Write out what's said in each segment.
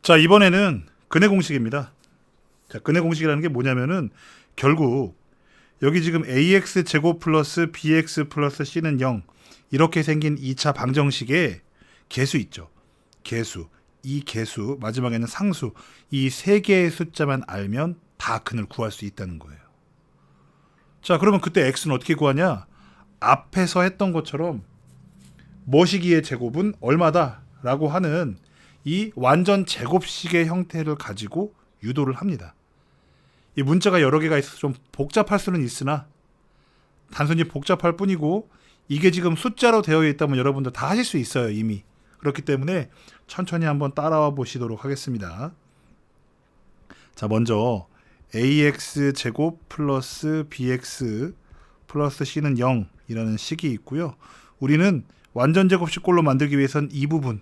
자, 이번에는 근해 공식입니다. 자, 근해 공식이라는 게 뭐냐면은 결국 여기 지금 ax 제곱 플러스 bx 플러스 c는 0 이렇게 생긴 2차 방정식에 계수 있죠. 계수. 이 계수 마지막에는 상수. 이 세 개의 숫자만 알면 다 근을 구할 수 있다는 거예요. 자, 그러면 그때 x는 어떻게 구하냐? 앞에서 했던 것처럼 뭐시기의 제곱은 얼마다 라고 하는 이 완전 제곱식의 형태를 가지고 유도를 합니다. 이 문자가 여러 개가 있어서 좀 복잡할 수는 있으나 단순히 복잡할 뿐이고 이게 지금 숫자로 되어 있다면 여러분들 다 하실 수 있어요, 이미. 그렇기 때문에 천천히 한번 따라와 보시도록 하겠습니다. 자, 먼저 ax 제곱 플러스 bx 플러스 c는 0이라는 식이 있고요. 우리는 완전 제곱식꼴로 만들기 위해선 이 부분,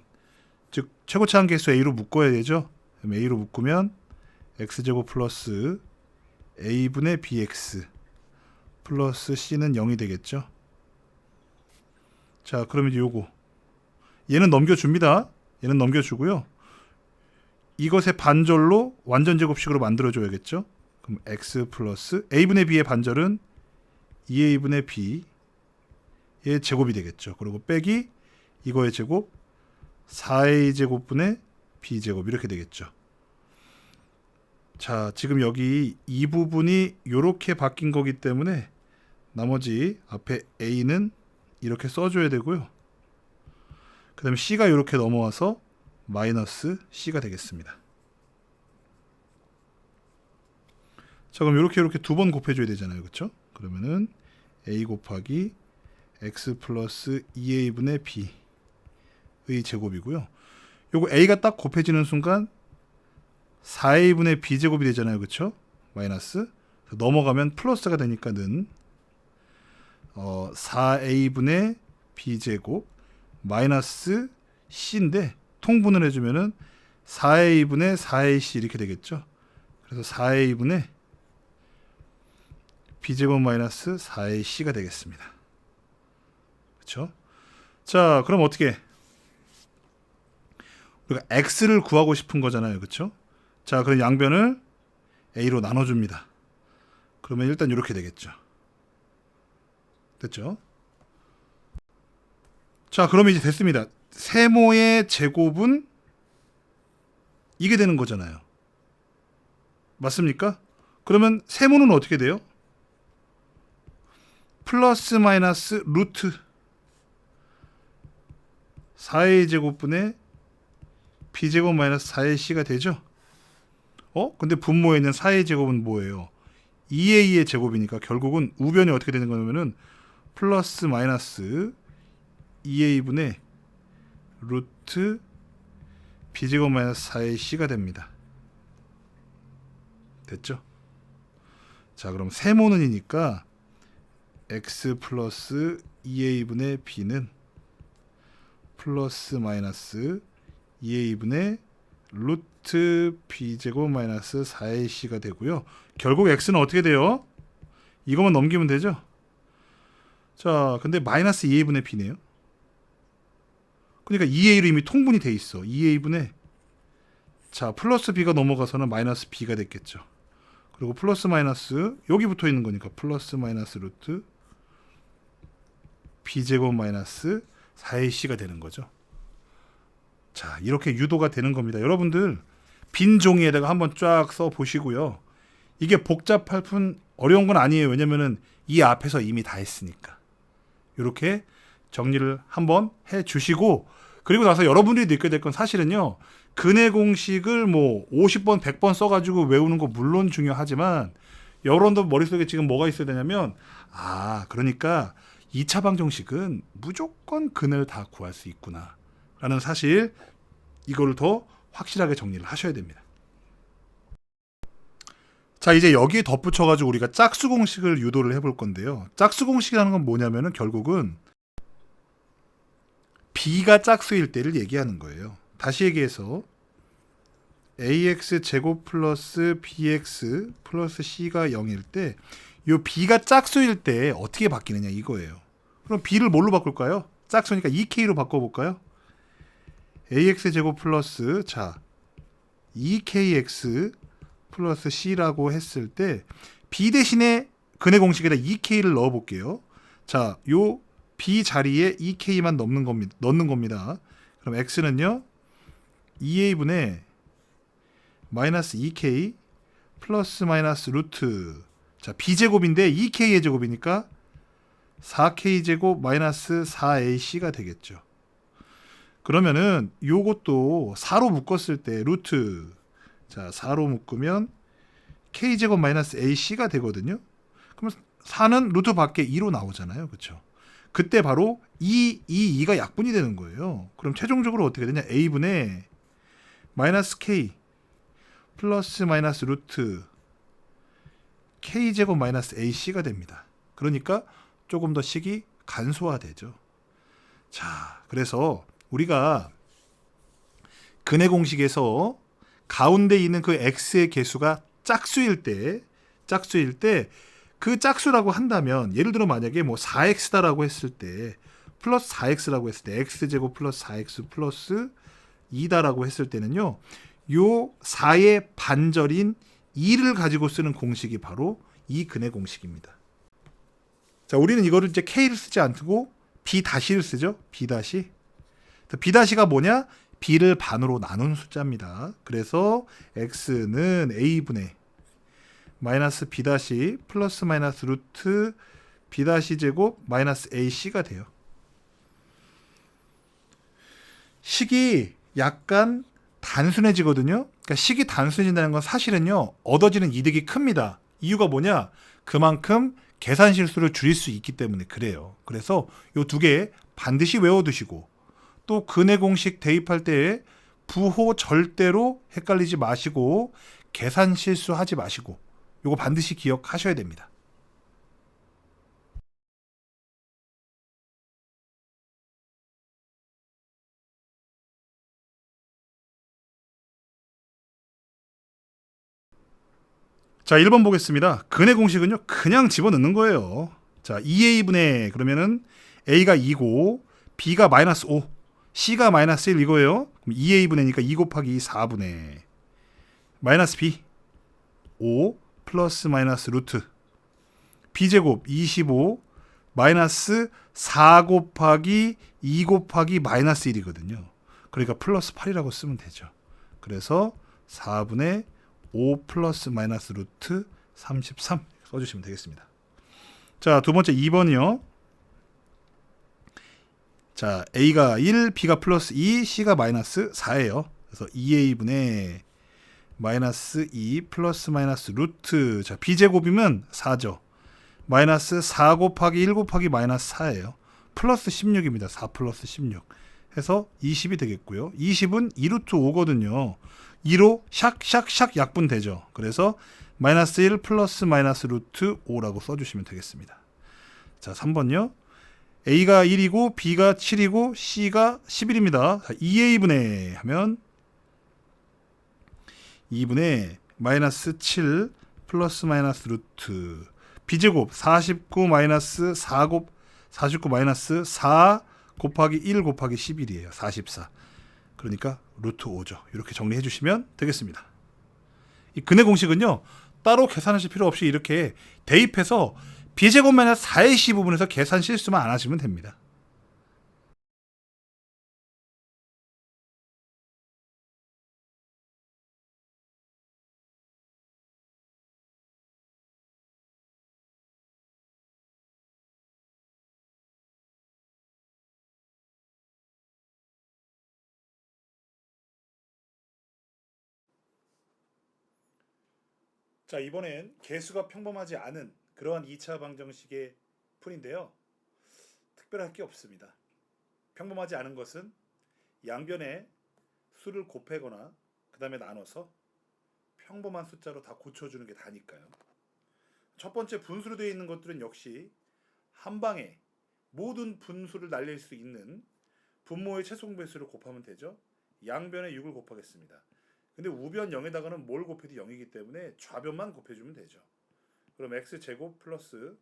즉 최고차항 계수 a로 묶어야 되죠. 그럼 a로 묶으면 x제곱 플러스 a분의 bx 플러스 c는 0이 되겠죠. 자, 그러면 이제 요거 얘는 넘겨줍니다. 얘는 넘겨주고요. 이것의 반절로 완전 제곱식으로 만들어줘야겠죠. 그럼 x 플러스 a분의 b의 반절은 2a분의 b의 제곱이 되겠죠. 그리고 빼기 이거의 제곱 4a 제곱분의 b제곱 이렇게 되겠죠. 자, 지금 여기 이 부분이 이렇게 바뀐 거기 때문에 나머지 앞에 a는 이렇게 써줘야 되고요. 그 다음에 c가 이렇게 넘어와서 마이너스 c가 되겠습니다. 자, 그럼 이렇게 두 번 곱해줘야 되잖아요. 그렇죠? 그러면은 a 곱하기 x 플러스 2a분의 b의 제곱이고요. 요거 a가 딱 곱해지는 순간 4a분의 b제곱이 되잖아요. 그렇죠? 마이너스 넘어가면 플러스가 되니까는 4a분의 b제곱 마이너스 c인데 통분을 해주면은 4a분의 4ac 이렇게 되겠죠. 그래서 4a분의 b제곱 마이너스 4ac가 되겠습니다. 그렇죠? 자, 그럼 어떻게? 우리가 x를 구하고 싶은 거잖아요. 그렇죠? 자, 그럼 양변을 a로 나눠줍니다. 그러면 일단 이렇게 되겠죠. 됐죠? 자, 그러면 이제 됐습니다. 세모의 제곱은 이게 되는 거잖아요. 맞습니까? 그러면 세모는 어떻게 돼요? 플러스 마이너스 루트 4a 제곱분의 b제곱 마이너스 4ac가 되죠? 근데 분모에 있는 4a 제곱은 뭐예요? 2a의 제곱이니까 결국은 우변이 어떻게 되는 거냐면은 플러스 마이너스 2a분의 루트 b제곱 마이너스 4ac가 됩니다. 됐죠? 자, 그럼 세모는이니까 x 플러스 2a분의 b는 플러스 마이너스 2a분의 루트 b제곱 마이너스 4ac가 되고요. 결국 x는 어떻게 돼요? 이거만 넘기면 되죠? 자, 근데 마이너스 2a분의 b네요. 그러니까 2a로 이미 통분이 돼 있어. 2a분의 자, 플러스 b가 넘어가서는 마이너스 b가 됐겠죠. 그리고 플러스 마이너스 여기 붙어 있는 거니까 플러스 마이너스 루트 b제곱 마이너스 4ac가 되는 거죠. 자, 이렇게 유도가 되는 겁니다. 여러분들 빈 종이에다가 한번 쫙 써 보시고요. 이게 복잡할 뿐 어려운 건 아니에요. 왜냐면은 이 앞에서 이미 다 했으니까. 이렇게 정리를 한번 해 주시고, 그리고 나서 여러분들이 느껴야 될 건 사실은요. 근해 공식을 뭐 50번, 100번 써가지고 외우는 거 물론 중요하지만 여러분들 머릿속에 지금 뭐가 있어야 되냐면 그러니까 2차 방정식은 무조건 근을 다 구할 수 있구나 라는 사실, 이거를 더 확실하게 정리를 하셔야 됩니다. 자, 이제 여기에 덧붙여가지고 우리가 짝수 공식을 유도를 해볼 건데요. 짝수 공식이라는 건 뭐냐면은 결국은 b가 짝수일 때를 얘기하는 거예요. 다시 얘기해서 ax 제곱 플러스 bx 플러스 c가 0일 때 이 b가 짝수일 때 어떻게 바뀌느냐 이거예요. 그럼 b를 뭘로 바꿀까요? 짝수니까 2k로 바꿔볼까요? ax 제곱 플러스 자 2kx 플러스 c라고 했을 때 b 대신에 근의 공식에다 2k를 넣어 볼게요. 자, 요 b 자리에 2k만 넣는 겁니다. 그럼 x는요 2a분의 마이너스 2k 플러스 마이너스 루트, 자 b제곱인데 2k의 제곱이니까 4k제곱 마이너스 4ac가 되겠죠. 그러면은 요것도 4로 묶었을 때 루트, 자 4로 묶으면 k제곱 마이너스 ac가 되거든요. 그러면 4는 루트 밖에 2로 나오잖아요. 그렇죠? 그때 바로 2가 약분이 되는 거예요. 그럼 최종적으로 어떻게 되냐? a분의 마이너스 k 플러스 마이너스 루트 k제곱 마이너스 ac가 됩니다. 그러니까 조금 더 식이 간소화되죠. 자, 그래서 우리가 근의 공식에서 가운데 있는 그 x의 개수가 짝수일 때 그 짝수라고 한다면, 예를 들어 만약에 뭐 4x다라고 했을 때 플러스 4x라고 했을 때 x제곱 플러스 4x 플러스 2다라고 했을 때는요, 요 4의 반절인 2를 가지고 쓰는 공식이 바로 이 근의 공식입니다. 자, 우리는 이거를 이제 k를 쓰지 않고 b-를 쓰죠. b-가 뭐냐? b를 반으로 나눈 숫자입니다. 그래서 x는 a분의 마이너스 b- 플러스 마이너스 루트 b- 제곱 마이너스 ac가 돼요. 식이 약간 단순해지거든요. 그러니까 식이 단순해진다는 건 사실은요, 얻어지는 이득이 큽니다. 이유가 뭐냐? 그만큼 계산 실수를 줄일 수 있기 때문에 그래요. 그래서 요 두 개 반드시 외워두시고, 또 근의 공식 대입할 때 부호 절대로 헷갈리지 마시고 계산 실수하지 마시고, 요거 반드시 기억하셔야 됩니다. 자, 1번 보겠습니다. 근의 공식은요, 그냥 집어넣는 거예요. 자, 2a분의, 그러면은 a가 2고 b가 마이너스 5, c가 마이너스 1 이거예요. 그럼 2a분의니까 2 곱하기 4분의 마이너스 b 5 플러스 마이너스 루트 b제곱 25 마이너스 4 곱하기 2 곱하기 마이너스 1이거든요. 그러니까 플러스 8이라고 쓰면 되죠. 그래서 4분의 5 플러스 마이너스 루트 33 써주시면 되겠습니다. 자, 두 번째 2번이요. 자, a가 1, b가 플러스 2, c가 마이너스 4예요. 그래서 2a분의 마이너스 2 플러스 마이너스 루트, 자 b제곱이면 4죠. 마이너스 4 곱하기 1 곱하기 마이너스 4예요. 플러스 16입니다. 4 플러스 16 해서 20이 되겠고요. 20은 2루트 5거든요. 2로 샥샥샥 약분되죠. 그래서 마이너스 1 플러스 마이너스 루트 5라고 써주시면 되겠습니다. 자, 3번요. a가 1이고 b가 7이고 c가 11입니다. 2a분의 하면 2분의 마이너스 7 플러스 마이너스 루트 b제곱 49 마이너스 49 마이너스 4 곱하기 1 곱하기 11이에요. 44. 그러니까 루트 5죠. 이렇게 정리해 주시면 되겠습니다. 이 근의 공식은요, 따로 계산하실 필요 없이 이렇게 대입해서 b제곱 마이너스 4ac 부분에서 계산 실수만 안 하시면 됩니다. 자, 이번엔 개수가 평범하지 않은 그러한 2차 방정식의 풀인데요. 특별할 게 없습니다. 평범하지 않은 것은 양변에 수를 곱하거나 그 다음에 나눠서 평범한 숫자로 다 고쳐주는 게 다니까요. 첫 번째 분수로 되어 있는 것들은 역시 한 방에 모든 분수를 날릴 수 있는 분모의 최소공배수를 곱하면 되죠. 양변에 6을 곱하겠습니다. 근데 우변 0에다가는 뭘 곱해도 0이기 때문에 좌변만 곱해주면 되죠. 그럼 x제곱 플러스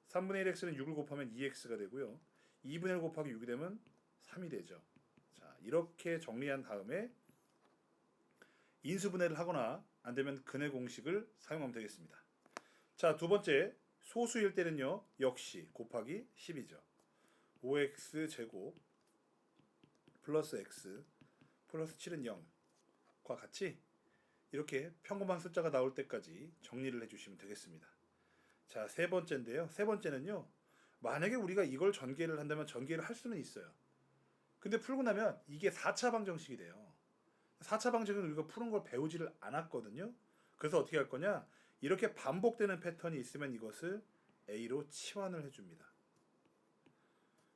3분의 1x는 6을 곱하면 2x가 되고요. 2분의 1 곱하기 6이 되면 3이 되죠. 자, 이렇게 정리한 다음에 인수분해를 하거나 안되면 근해 공식을 사용하면 되겠습니다. 자, 두 번째 소수일 때는요 역시 곱하기 10이죠. 5x 제곱 플러스 x 플러스 7은 0과 같이 이렇게 평범한 숫자가 나올 때까지 정리를 해주시면 되겠습니다. 자, 세 번째인데요. 세 번째는요, 만약에 우리가 이걸 전개를 한다면 전개를 할 수는 있어요. 근데 풀고 나면 이게 4차 방정식이 돼요. 4차 방정식은 우리가 푸는 걸 배우지를 않았거든요. 그래서 어떻게 할 거냐, 이렇게 반복되는 패턴이 있으면 이것을 A로 치환을 해줍니다.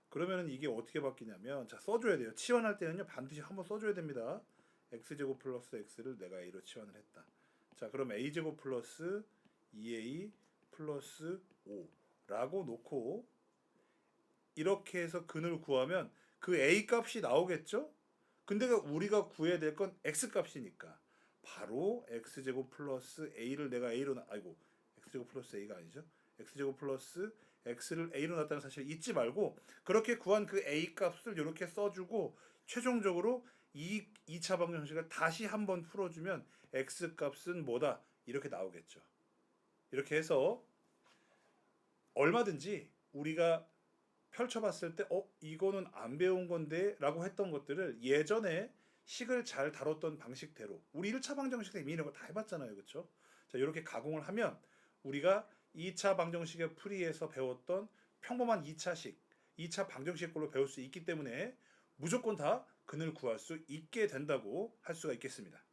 그러면 이게 어떻게 바뀌냐면, 자, 써줘야 돼요. 치환할 때는요 반드시 한번 써줘야 됩니다. x제곱 플러스 x를 내가 a로 치환을 했다. 자, 그럼 a제곱 플러스 2a 플러스 5라고 놓고 이렇게 해서 근을 구하면 그 a 값이 나오겠죠? 근데 우리가 구해야 될 건 x 값이니까 바로 x제곱 플러스 a를 내가 a로 x제곱 플러스 a가 아니죠. x제곱 플러스 x를 a로 놨다는 사실 잊지 말고 그렇게 구한 그 a 값을 이렇게 써주고 최종적으로 이 2차 방정식을 다시 한번 풀어주면 x 값은 뭐다 이렇게 나오겠죠. 이렇게 해서 얼마든지 우리가 펼쳐봤을 때 이거는 안 배운 건데 라고 했던 것들을 예전에 식을 잘 다뤘던 방식대로 우리 1차 방정식 때 이미 이런 거 다 해봤잖아요. 그렇죠? 자, 이렇게 가공을 하면 우리가 2차 방정식의 풀이에서 배웠던 평범한 2차식, 2차 방정식 걸로 배울 수 있기 때문에 무조건 다 근을 구할 수 있게 된다고 할 수가 있겠습니다.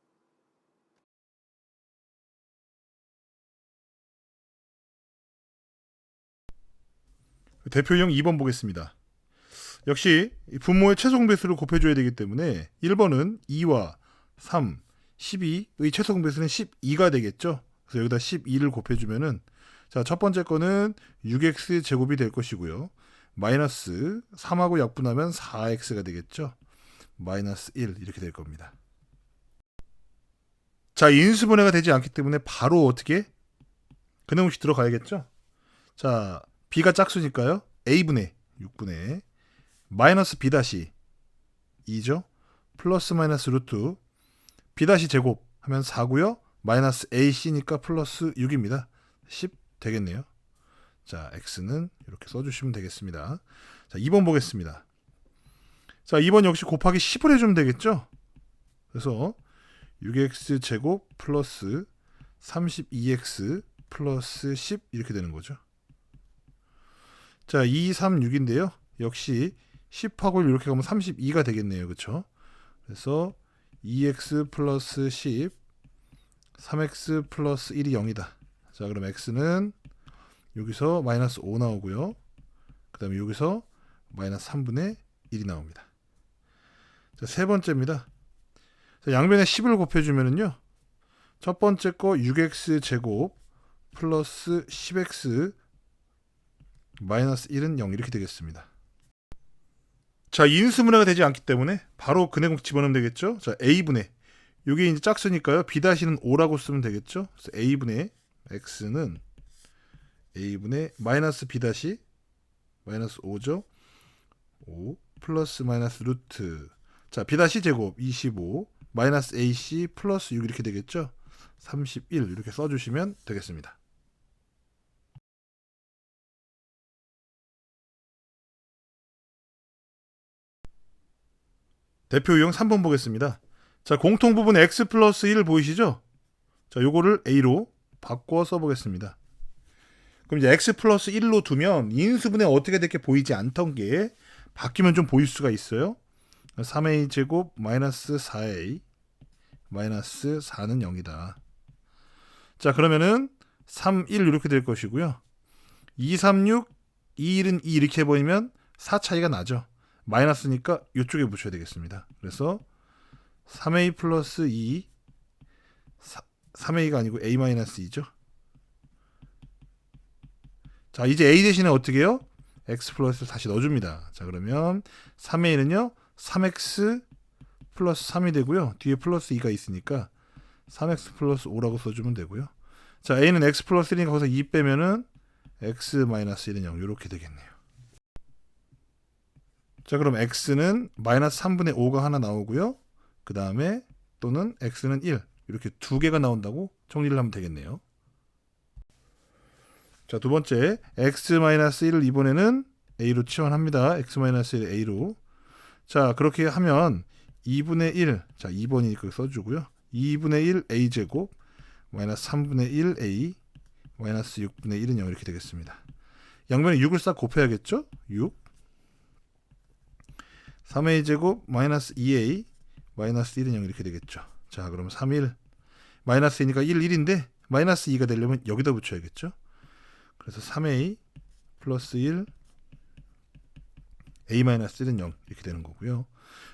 대표형 2번 보겠습니다. 역시 분모의 최소공배수를 곱해줘야 되기 때문에 1번은 2와 3, 12의 최소공배수는 12가 되겠죠. 그래서 여기다 12를 곱해주면은 자, 첫 번째 거는 6x 제곱이 될 것이고요. 마이너스 3하고 약분하면 4x가 되겠죠. 마이너스 1 이렇게 될 겁니다. 자, 인수분해가 되지 않기 때문에 바로 어떻게 근해공식 들어가야겠죠. 자, b가 짝수니까요. a분의 6분의 마이너스 b 다시 2죠. 플러스 마이너스 루트 b 다시 제곱 하면 4고요. 마이너스 ac니까 플러스 6입니다. 10 되겠네요. 자, x는 이렇게 써주시면 되겠습니다. 자, 2번 보겠습니다. 자, 2번 역시 곱하기 10을 해주면 되겠죠. 그래서 6x 제곱 플러스 32x 플러스 10 이렇게 되는 거죠. 자, 2, 3, 6인데요. 역시 10하고 이렇게 가면 32가 되겠네요. 그렇죠? 그래서 2x 플러스 10 3x 플러스 1이 0이다. 자, 그럼 x는 여기서 마이너스 5 나오고요. 그 다음에 여기서 마이너스 3분의 1이 나옵니다. 자, 세 번째입니다. 자, 양변에 10을 곱해주면은요. 첫 번째 거 6x 제곱 플러스 10x 마이너스 1은 0 이렇게 되겠습니다. 자, 인수분해가 되지 않기 때문에 바로 근해공식 집어넣으면 되겠죠. 자, a분의 이게 이제 짝수니까요. b 다시는 5라고 쓰면 되겠죠. 그래서 a분의 x는 a분의 마이너스 b 다시 마이너스 5죠. 5 플러스 마이너스 루트 자, b 다시 제곱 25 마이너스 ac 플러스 6 이렇게 되겠죠. 31 이렇게 써주시면 되겠습니다. 대표 유형 3번 보겠습니다. 자, 공통 부분 x 플러스 1 보이시죠? 자, 요거를 a로 바꿔 써보겠습니다. 그럼 이제 x 플러스 1로 두면 인수분해 어떻게 될게 보이지 않던 게 바뀌면 좀 보일 수가 있어요. 3a 제곱 마이너스 4a 마이너스 4는 0이다. 자, 그러면은 3, 1 이렇게 될 것이고요. 2, 3, 6, 2, 1은 2 이렇게 해버리면 4 차이가 나죠. 마이너스니까 이쪽에 붙여야 되겠습니다. 그래서 3a 플러스 2 3a가 아니고 a 마이너스 2죠. 자, 이제 a 대신에 어떻게 해요? x 플러스를 다시 넣어줍니다. 자, 그러면 3a는요 3x 플러스 3이 되고요. 뒤에 플러스 2가 있으니까 3x 플러스 5라고 써주면 되고요. 자, a는 x 플러스 1이니까 거기서 2 빼면은 x 마이너스 1은 0 이렇게 되겠네요. 자, 그럼 x는 마이너스 3분의 5가 하나 나오고요. 그 다음에 또는 x는 1 이렇게 두 개가 나온다고 정리를 하면 되겠네요. 자, 두 번째 x-1을 이번에는 a로 치환합니다. x-1을 a로. 자, 그렇게 하면 2분의 1, 자 2번이니까 써주고요. 2분의 1 a제곱 마이너스 3분의 1 a 마이너스 6분의 1은 0 이렇게 되겠습니다. 양면에 6을 싹 곱해야겠죠? 6 3a제곱 마이너스 2a 마이너스 1은 0 이렇게 되겠죠. 자, 그럼 3, 1 마이너스 2니까 1, 1인데 마이너스 2가 되려면 여기다 붙여야겠죠. 그래서 3a 플러스 1 a 마이너스 1은 0 이렇게 되는 거고요.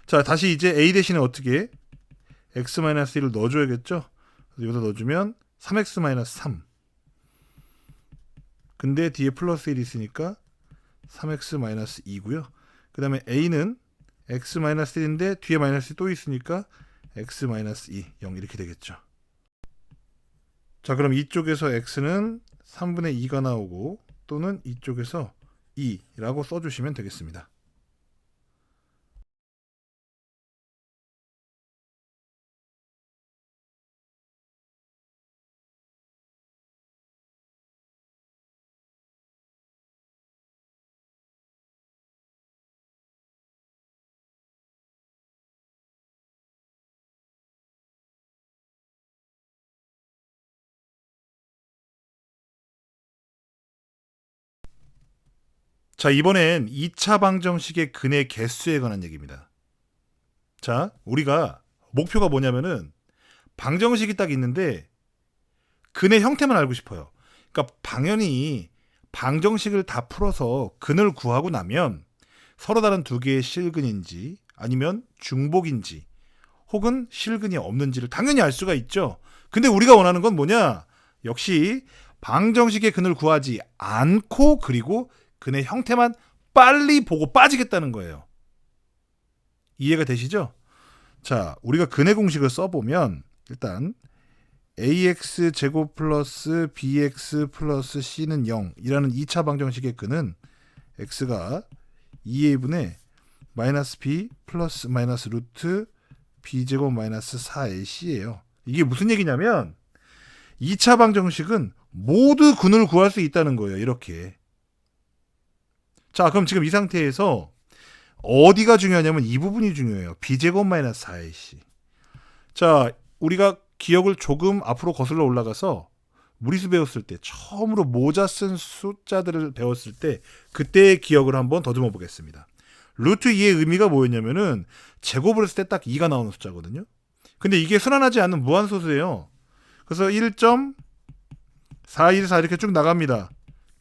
자, 다시 이제 a 대신에 어떻게 x 마이너스 1을 넣어줘야겠죠. 그래서 여기다 넣어주면 3x 마이너스 3. 근데 뒤에 플러스 1이 있으니까 3x 마이너스 2고요. 그 다음에 a는 x 마이너스 1인데 뒤에 마이너스 또 있으니까 x 마이너스 2, 0 이렇게 되겠죠. 자, 그럼 이쪽에서 x는 3분의 2가 나오고 또는 이쪽에서 2라고 써주시면 되겠습니다. 자, 이번엔 2차 방정식의 근의 개수에 관한 얘기입니다. 자, 우리가 목표가 뭐냐면은 방정식이 딱 있는데 근의 형태만 알고 싶어요. 그러니까 당연히 방정식을 다 풀어서 근을 구하고 나면 서로 다른 두 개의 실근인지 아니면 중복인지 혹은 실근이 없는지를 당연히 알 수가 있죠. 근데 우리가 원하는 건 뭐냐? 역시 방정식의 근을 구하지 않고 그리고 근의 형태만 빨리 보고 빠지겠다는 거예요. 이해가 되시죠? 자, 우리가 근의 공식을 써보면 일단 ax 제곱 플러스 bx 플러스 c는 0이라는 2차 방정식의 근은 x가 2a분의 마이너스 b 플러스 마이너스 루트 b제곱 마이너스 4ac예요. 이게 무슨 얘기냐면 2차 방정식은 모두 근을 구할 수 있다는 거예요. 이렇게. 자, 그럼 지금 이 상태에서 어디가 중요하냐면 이 부분이 중요해요. b제곱 마이너스 4ac. 자, 우리가 기억을 조금 앞으로 거슬러 올라가서 무리수 배웠을 때 처음으로 모자 쓴 숫자들을 배웠을 때 그때의 기억을 한번 더듬어 보겠습니다. 루트 2의 의미가 뭐였냐면은 제곱을 했을 때 딱 2가 나오는 숫자거든요. 근데 이게 순환하지 않는 무한소수예요. 그래서 1.414 이렇게 쭉 나갑니다.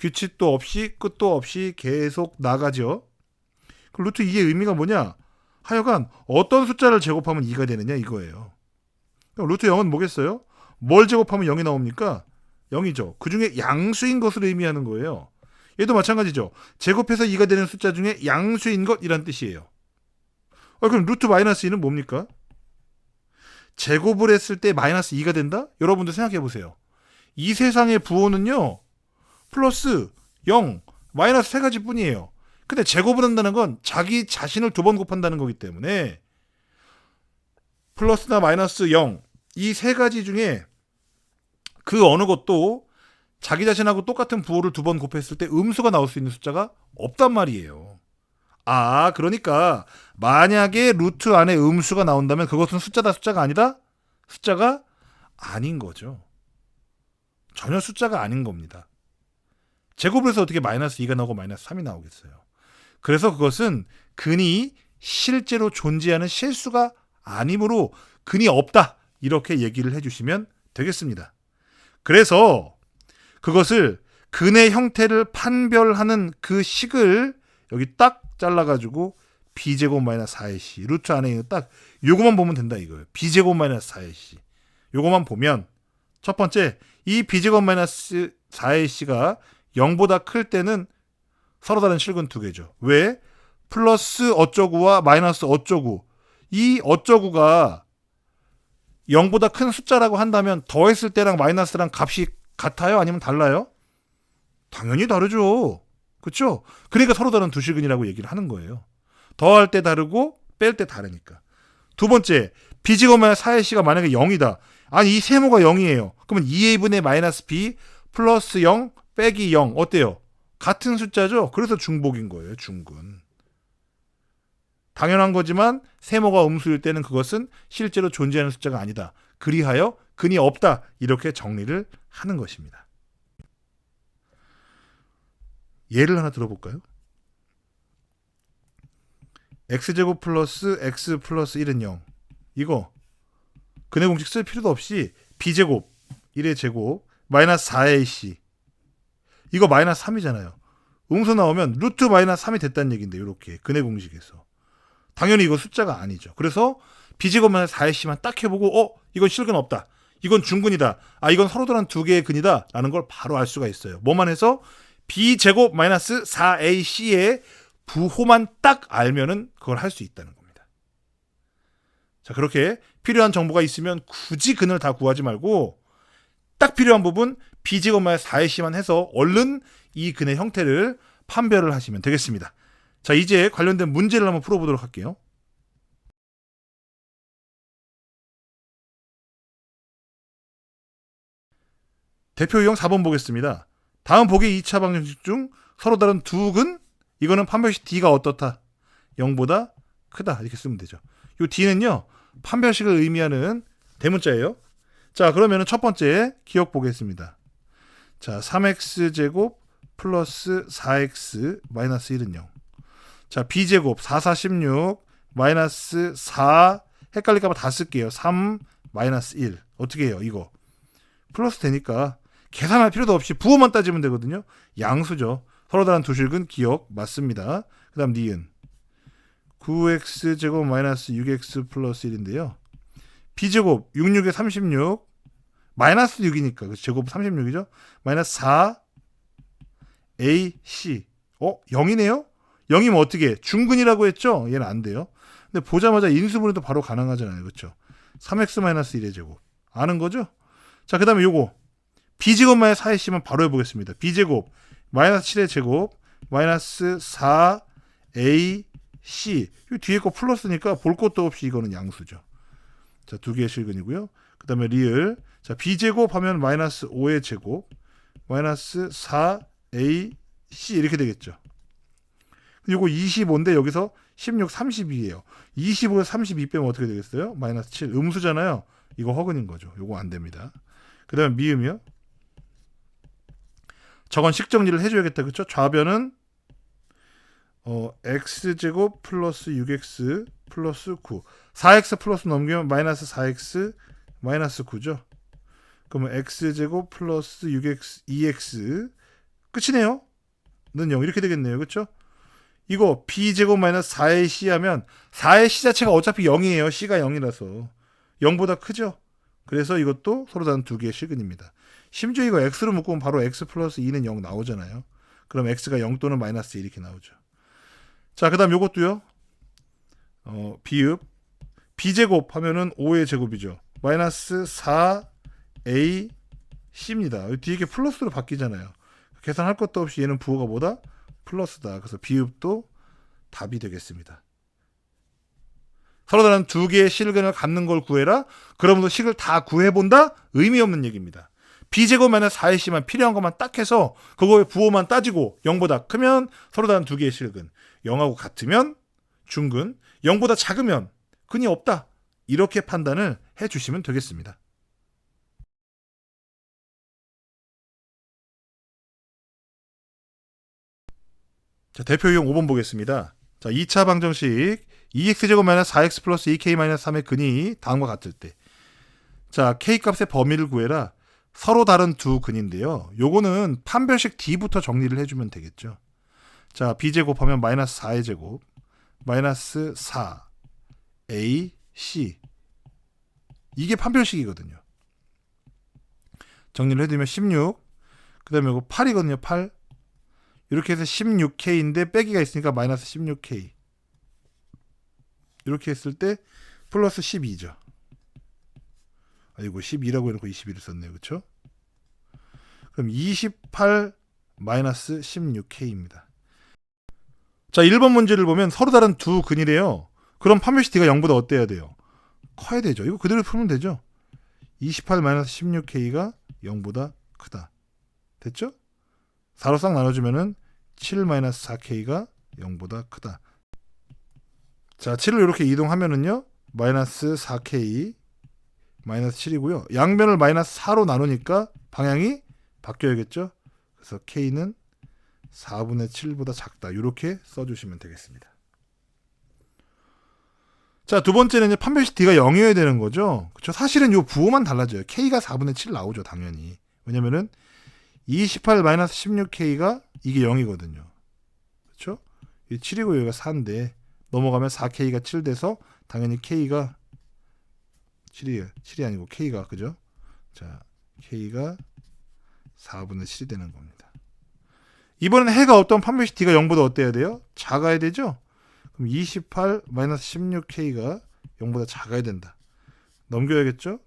규칙도 없이 끝도 없이 계속 나가죠. 그 루트 2의 의미가 뭐냐? 하여간 어떤 숫자를 제곱하면 2가 되느냐 이거예요. 루트 0은 뭐겠어요? 뭘 제곱하면 0이 나옵니까? 0이죠. 그 중에 양수인 것을 의미하는 거예요. 얘도 마찬가지죠. 제곱해서 2가 되는 숫자 중에 양수인 것이란 뜻이에요. 그럼 루트 마이너스 2는 뭡니까? 제곱을 했을 때 마이너스 2가 된다? 여러분들 생각해 보세요. 이 세상의 부호는요. 플러스 0, 마이너스 3가지 뿐이에요. 근데 제곱을 한다는 건 자기 자신을 2번 곱한다는 거기 때문에 플러스나 마이너스 0, 이 3가지 중에 그 어느 것도 자기 자신하고 똑같은 부호를 2번 곱했을 때 음수가 나올 수 있는 숫자가 없단 말이에요. 아, 그러니까 만약에 루트 안에 음수가 나온다면 그것은 숫자다 숫자가 아니다? 숫자가 아닌 거죠. 전혀 숫자가 아닌 겁니다. 제곱을 해서 어떻게 마이너스 2가 나오고 마이너스 3이 나오겠어요. 그래서 그것은 근이 실제로 존재하는 실수가 아니므로 근이 없다 이렇게 얘기를 해주시면 되겠습니다. 그래서 그것을 근의 형태를 판별하는 그 식을 여기 딱 잘라가지고 b제곱 마이너스 4ac 루트 안에 있는 딱 요거만 보면 된다 이거예요. b제곱 마이너스 4ac 요거만 보면 첫 번째 이 b제곱 마이너스 4ac가 0보다 클 때는 서로 다른 실근 두 개죠. 왜? 플러스 어쩌구와 마이너스 어쩌구 이 어쩌구가 0보다 큰 숫자라고 한다면 더했을 때랑 마이너스랑 값이 같아요? 아니면 달라요? 당연히 다르죠. 그렇죠? 그러니까 서로 다른 두 실근이라고 얘기를 하는 거예요. 더할 때 다르고 뺄 때 다르니까. 두 번째, b제곱 마이너스 4ac가 만약에 0이다. 아니 이 세모가 0이에요. 그러면 2a분의 마이너스 b 플러스 0 빼기 0 어때요? 같은 숫자죠. 그래서 중복인 거예요. 중근. 당연한 거지만 세모가 음수일 때는 그것은 실제로 존재하는 숫자가 아니다. 그리하여 근이 없다. 이렇게 정리를 하는 것입니다. 예를 하나 들어볼까요? x제곱 플러스 x 플러스 1은 0. 이거 근해 공식 쓸 필요도 없이 b제곱 1의 제곱 마이너스 4ac 이거 마이너스 3이잖아요. 음수 나오면 루트 마이너스 3이 됐다는 얘기인데 이렇게 근해 공식에서 당연히 이거 숫자가 아니죠. 그래서 b제곱 마이너스 4ac만 딱 해보고 이건 실근 없다. 이건 중근이다. 이건 서로 다른 두 개의 근이다 라는 걸 바로 알 수가 있어요. 뭐만 해서 b제곱 마이너스 4ac의 부호만 딱 알면은 그걸 할 수 있다는 겁니다. 자, 그렇게 필요한 정보가 있으면 굳이 근을 다 구하지 말고 딱 필요한 부분 b제곱 마이너스 4ac만 해서 얼른 이 근의 형태를 판별을 하시면 되겠습니다. 자, 이제 관련된 문제를 한번 풀어보도록 할게요. 대표 유형 4번 보겠습니다. 다음 보기 2차 방정식 중 서로 다른 두 근 이거는 판별식 D가 어떻다? 0보다 크다. 이렇게 쓰면 되죠. 이 D는요. 판별식을 의미하는 대문자예요. 자, 그러면 첫 번째 기억 보겠습니다. 자, 3x제곱 플러스 4x 마이너스 1은 0. 자, b제곱 4, 4, 16 마이너스 4 헷갈릴까봐 다 쓸게요. 3 마이너스 1 어떻게 해요? 이거 플러스 되니까 계산할 필요도 없이 부호만 따지면 되거든요. 양수죠. 서로 다른 두 실근 기억 맞습니다. 그 다음 니은 9x제곱 마이너스 6x 플러스 1인데요. b제곱 6, 6에 36 마이너스 6이니까 그 제곱 36이죠. 마이너스 4 ac 0이네요. 0이면 어떻게 중근이라고 했죠? 얘는 안 돼요. 근데 보자마자 인수분해도 바로 가능하잖아요. 그렇죠? 3x-1의 제곱 아는 거죠? 자, 그 다음에 요거 b제곱 마이너스 4ac만 바로 해보겠습니다. b제곱 마이너스 7의 제곱 마이너스 4ac 이 뒤에 거 플러스니까 볼 것도 없이 이거는 양수죠. 자, 두 개의 실근이고요. 그 다음에 리을 자 b제곱 하면 마이너스 5의 제곱 마이너스 4ac 이렇게 되겠죠. 요거 25인데 여기서 16, 32예요. 25에서 32 빼면 어떻게 되겠어요? 마이너스 7 음수잖아요. 이거 허근인 거죠. 요거 안 됩니다. 그 다음에 미음이요. 저건 식정리를 해줘야겠다. 그쵸? 좌변은 x제곱 플러스 6x 플러스 9 4x 플러스 넘기면 마이너스 4x 마이너스 9죠. 그러면 x제곱 플러스 6x 2x 끝이네요. 는 0 이렇게 되겠네요. 그쵸? 이거 b제곱 마이너스 4의 c 하면 4의 c 자체가 어차피 0이에요. c가 0이라서 0보다 크죠. 그래서 이것도 서로 다른 두 개의 실근입니다. 심지어 이거 x로 묶으면 바로 x 플러스 2는 0 나오잖아요. 그럼 x가 0 또는 마이너스 1 이렇게 나오죠. 자, 그 다음 요것도요. 비읍 b제곱 하면은 5의 제곱이죠. 마이너스 4ac입니다. 뒤에 게 플러스로 바뀌잖아요. 계산할 것도 없이 얘는 부호가 뭐다? 플러스다. 그래서 비읍도 답이 되겠습니다. 서로 다른 두 개의 실근을 갖는 걸 구해라. 그러면서 식을 다 구해본다? 의미 없는 얘기입니다. b제곱 마이너스 4ac만 필요한 것만 딱 해서 그거의 부호만 따지고 0보다 크면 서로 다른 두 개의 실근 0하고 같으면 중근 0보다 작으면 근이 없다. 이렇게 판단을 해주시면 되겠습니다. 자, 대표 유형 5번 보겠습니다. 자, 2차 방정식 2x제곱 마이너스 4x 플러스 2k 마이너스 3의 근이 다음과 같을 때 자, k 값의 범위를 구해라. 서로 다른 두 근인데요. 요거는 판별식 D부터 정리를 해주면 되겠죠. 자, b제곱 하면 마이너스 4의 제곱 마이너스 4ac 이게 판별식이거든요. 정리를 해두면 16 그 다음에 이거 8이거든요. 8 이렇게 해서 16k인데 빼기가 있으니까 마이너스 16k 이렇게 했을 때 플러스 12죠. 아이고 12라고 해놓고 21을 썼네요. 그렇죠? 그럼 28 마이너스 16k입니다. 자, 1번 문제를 보면 서로 다른 두 근이래요. 그럼 판별식 D가 0보다 어때야 돼요? 커야 되죠. 이거 그대로 풀면 되죠. 28-16K가 0보다 크다. 됐죠? 4로 싹 나눠주면은 7-4K가 0보다 크다. 자, 7을 이렇게 이동하면은요, 마이너스 4K 마이너스 7이고요. 양변을 마이너스 4로 나누니까 방향이 바뀌어야겠죠? 그래서 K는 4분의 7보다 작다. 이렇게 써주시면 되겠습니다. 자, 두 번째는 이제 판별식 D가 0이어야 되는 거죠. 그렇죠? 사실은 이 부호만 달라져요. K가 4분의 7 나오죠, 당연히. 왜냐면은 28-16K가 이게 0이거든요. 그렇죠? 이 7이고 여기가 4인데 넘어가면 4K가 7 돼서 당연히 K가 7이 아니고 K가, 그죠? 자, K가 4분의 7이 되는 겁니다. 이번엔 해가 없던 판별식 D가 0보다 어때야 돼요? 작아야 되죠? 그럼 28-16K가 0보다 작아야 된다. 넘겨야겠죠?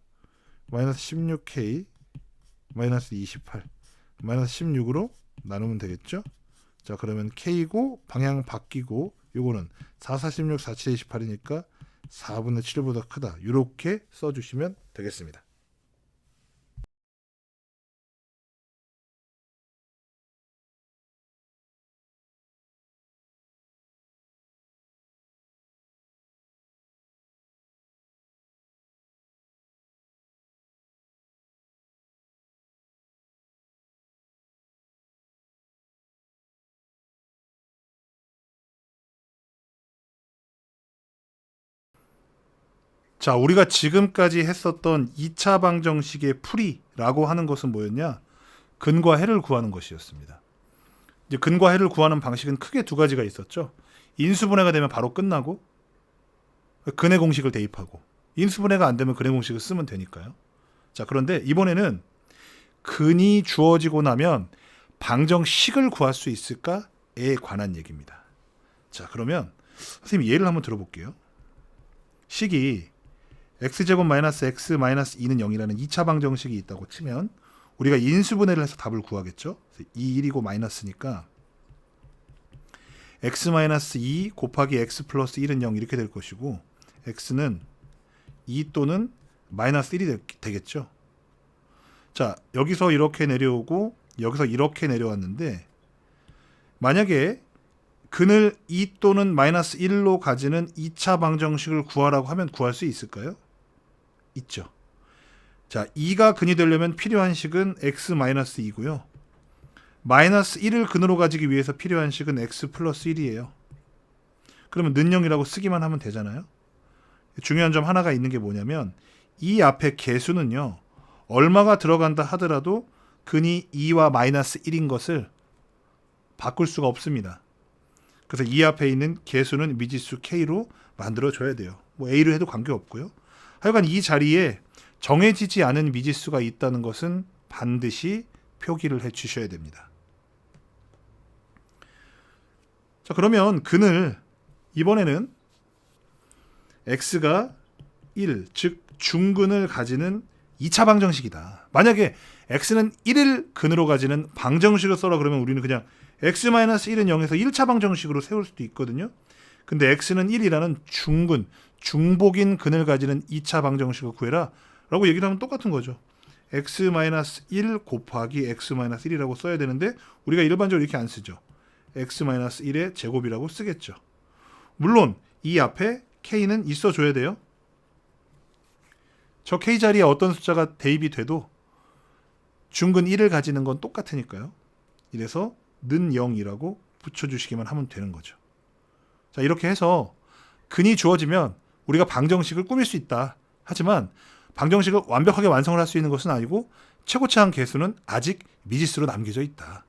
마이너스 16K 마이너스 28 마이너스 16으로 나누면 되겠죠? 자, 그러면 K고 방향 바뀌고 요거는 4, 46, 4, 7, 28이니까 4분의 7보다 크다. 이렇게 써주시면 되겠습니다. 자, 우리가 지금까지 했었던 2차 방정식의 풀이라고 하는 것은 뭐였냐? 근과 해를 구하는 것이었습니다. 이제 근과 해를 구하는 방식은 크게 두 가지가 있었죠. 인수분해가 되면 바로 끝나고 근의 공식을 대입하고, 인수분해가 안 되면 근의 공식을 쓰면 되니까요. 자, 그런데 이번에는 근이 주어지고 나면 방정식을 구할 수 있을까에 관한 얘기입니다. 자, 그러면 선생님 예를 한번 들어볼게요. 식이 x제곱 마이너스 x 마이너스 2는 0이라는 2차 방정식이 있다고 치면 우리가 인수분해를 해서 답을 구하겠죠. 2, 1이고 마이너스니까 x 마이너스 2 곱하기 x 플러스 1은 0 이렇게 될 것이고, x는 2 또는 마이너스 1이 되겠죠. 자, 여기서 이렇게 내려오고 여기서 이렇게 내려왔는데, 만약에 근을 2 또는 마이너스 1로 가지는 2차 방정식을 구하라고 하면 구할 수 있을까요? 있죠. 자, 2가 근이 되려면 필요한 식은 x-2고요. 마이너스 1을 근으로 가지기 위해서 필요한 식은 x 플러스 1이에요. 그러면 는 0이라고 쓰기만 하면 되잖아요. 중요한 점 하나가 있는 게 뭐냐면 이 앞에 개수는요, 얼마가 들어간다 하더라도 근이 2와 마이너스 1인 것을 바꿀 수가 없습니다. 그래서 이 앞에 있는 개수는 미지수 k로 만들어줘야 돼요. 뭐 a로 해도 관계없고요. 하여간 이 자리에 정해지지 않은 미지수가 있다는 것은 반드시 표기를 해주셔야 됩니다. 자, 그러면 근을 이번에는 x가 1, 즉 중근을 가지는 2차 방정식이다. 만약에 x는 1을 근으로 가지는 방정식을 써라 그러면 우리는 그냥 x-1은 0에서 1차 방정식으로 세울 수도 있거든요. 근데 x는 1이라는 중근, 중복인 근을 가지는 2차 방정식을 구해라 라고 얘기를 하면 똑같은 거죠. x-1 곱하기 x-1이라고 써야 되는데 우리가 일반적으로 이렇게 안 쓰죠. x-1의 제곱이라고 쓰겠죠. 물론 이 앞에 k는 있어줘야 돼요. 저 k 자리에 어떤 숫자가 대입이 돼도 중근 1을 가지는 건 똑같으니까요. 이래서 는 0이라고 붙여주시기만 하면 되는 거죠. 자, 이렇게 해서 근이 주어지면 우리가 방정식을 꾸밀 수 있다. 하지만 방정식을 완벽하게 완성을 할 수 있는 것은 아니고 최고차항 개수는 아직 미지수로 남겨져 있다.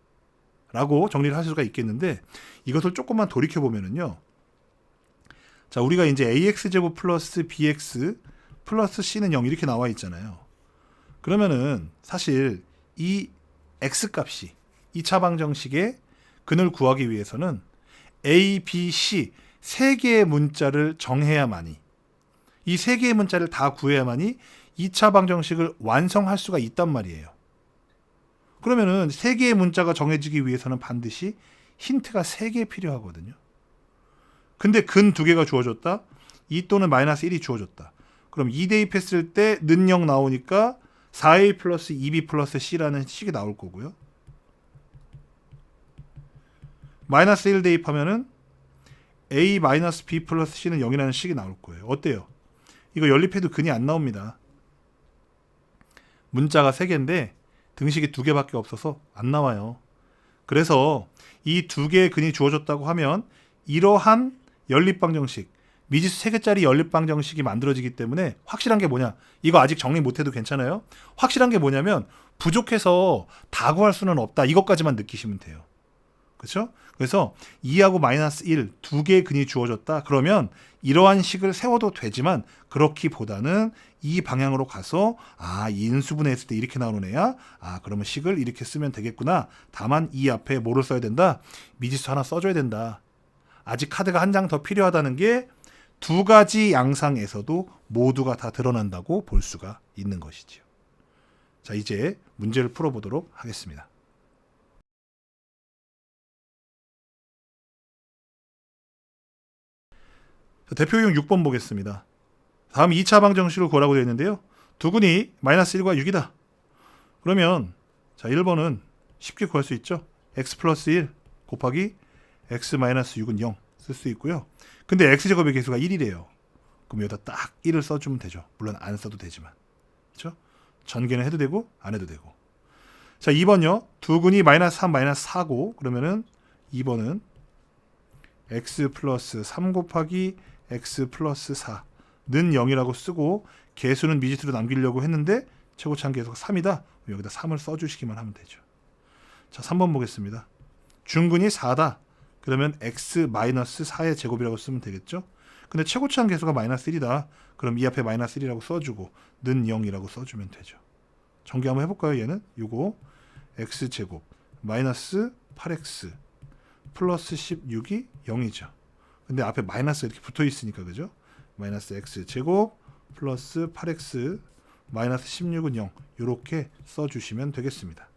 라고 정리를 할 수가 있겠는데, 이것을 조금만 돌이켜보면은요. 자, 우리가 이제 ax제곱 플러스 bx 플러스 c는 0 이렇게 나와 있잖아요. 그러면은 사실 이 x값이 2차 방정식의 근을 구하기 위해서는 a, b, c 세 개의 문자를 정해야만이, 이 세 개의 문자를 다 구해야만이 2차 방정식을 완성할 수가 있단 말이에요. 그러면은 세 개의 문자가 정해지기 위해서는 반드시 힌트가 3개 필요하거든요. 근데 근 2개가 주어졌다. 2 또는 마이너스 1이 주어졌다. 그럼 2 대입했을 때 는 0 나오니까 4a 플러스 2b 플러스 c라는 식이 나올 거고요. 마이너스 1 대입하면은 a 마이너스 b 플러스 c는 0이라는 식이 나올 거예요. 어때요? 이거 연립해도 근이 안 나옵니다. 문자가 3개인데 등식이 2개밖에 없어서 안 나와요. 그래서 이 2개의 근이 주어졌다고 하면 이러한 연립방정식, 미지수 3개짜리 연립방정식이 만들어지기 때문에 확실한 게 뭐냐? 이거 아직 정리 못해도 괜찮아요. 확실한 게 뭐냐면 부족해서 다 구할 수는 없다. 이것까지만 느끼시면 돼요. 그렇죠? 그래서 2하고 마이너스 1, 2개의 근이 주어졌다. 그러면 이러한 식을 세워도 되지만 그렇기보다는 이 방향으로 가서 인수분해 했을 때 이렇게 나오는 애야. 그러면 식을 이렇게 쓰면 되겠구나. 다만 이 앞에 뭐를 써야 된다? 미지수 하나 써줘야 된다. 아직 카드가 한 장 더 필요하다는 게 2가지 양상에서도 모두가 다 드러난다고 볼 수가 있는 것이지요. 자, 이제 문제를 풀어보도록 하겠습니다. 대표용 6번 보겠습니다. 다음 2차 방정식을 구하라고 되어 있는데요. 두근이 마이너스 1과 6이다. 그러면 자 1번은 쉽게 구할 수 있죠. x 플러스 1 곱하기 x 마이너스 6은 0 쓸 수 있고요. 근데 x제곱의 개수가 1이래요. 그럼 여기다 딱 1을 써주면 되죠. 물론 안 써도 되지만. 그렇죠? 전개는 해도 되고 안 해도 되고. 자 2번요. 두근이 마이너스 3 마이너스 4고 그러면은 2번은 x 플러스 3 곱하기 x 플러스 4는 0이라고 쓰고 개수는 미지수로 남기려고 했는데 최고차항 계수가 3이다. 여기다 3을 써주시기만 하면 되죠. 자 3번 보겠습니다. 중근이 4다. 그러면 x 마이너스 4의 제곱이라고 쓰면 되겠죠. 근데 최고차항 계수가 마이너스 1이다. 그럼 이 앞에 마이너스 1이라고 써주고 는 0이라고 써주면 되죠. 전개 한번 해볼까요? 얘는 요거 x제곱 마이너스 8x 플러스 16이 0이죠. 근데 앞에 마이너스 이렇게 붙어 있으니까 그죠? 마이너스 x 제곱 플러스 8x 마이너스 16은 0 이렇게 써주시면 되겠습니다.